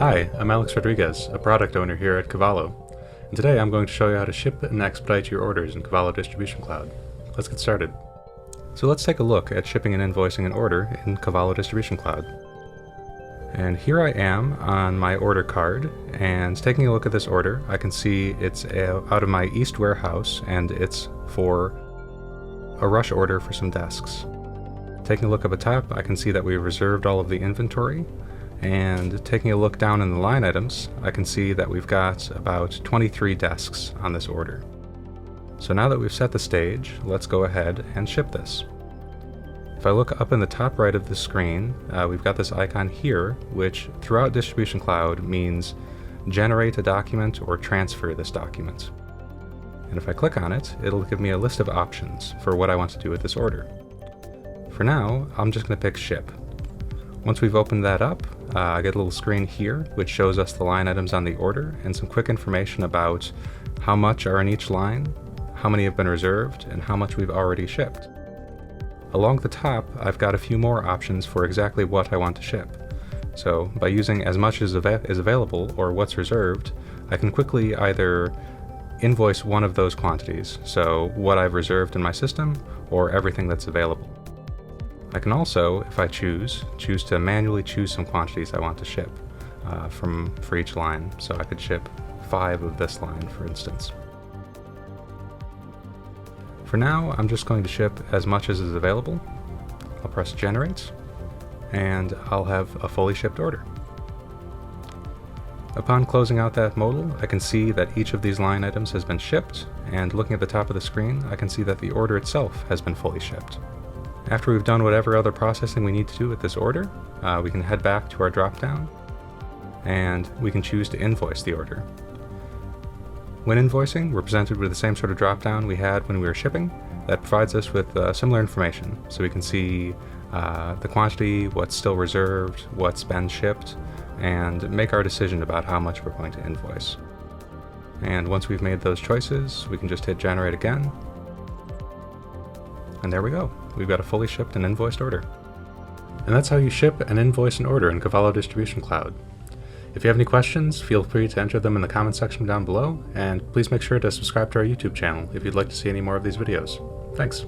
Hi, I'm Alex Rodriguez, a product owner here at Cavallo, and today I'm going to show you how to ship and expedite your orders in Cavallo Distribution Cloud. Let's get started. So let's take a look at shipping and invoicing an order in Cavallo Distribution Cloud. And here I am on my order card, and taking a look at this order, I can see it's out of my East warehouse, and it's for a rush order for some desks. Taking a look up at top, I can see that we've reserved all of the inventory, and taking a look down in the line items, I can see that we've got about 23 desks on this order. So now that we've set the stage, let's go ahead and ship this. If I look up in the top right of the screen, we've got this icon here, which throughout Distribution Cloud means generate a document or transfer this document. And if I click on it, it'll give me a list of options for what I want to do with this order. For now, I'm just going to pick ship. Once we've opened that up, I get a little screen here which shows us the line items on the order and some quick information about how much are in each line, how many have been reserved, and how much we've already shipped. Along the top, I've got a few more options for exactly what I want to ship. So by using as much as is available or what's reserved, I can quickly either invoice one of those quantities, so what I've reserved in my system or everything that's available. I can also, if I choose to manually choose some quantities I want to ship for each line. So I could ship 5 of this line, for instance. For now, I'm just going to ship as much as is available. I'll press generate, and I'll have a fully shipped order. Upon closing out that modal, I can see that each of these line items has been shipped, and looking at the top of the screen, I can see that the order itself has been fully shipped. After we've done whatever other processing we need to do with this order, we can head back to our drop-down, and we can choose to invoice the order. When invoicing, we're presented with the same sort of drop-down we had when we were shipping. That provides us with similar information, so we can see the quantity, what's still reserved, what's been shipped, and make our decision about how much we're going to invoice. And once we've made those choices, we can just hit generate again, and there we go. We've got a fully shipped and invoiced order. And that's how you ship and invoice an order in Cavallo Distribution Cloud. If you have any questions, feel free to enter them in the comment section down below, and please make sure to subscribe to our YouTube channel if you'd like to see any more of these videos. Thanks.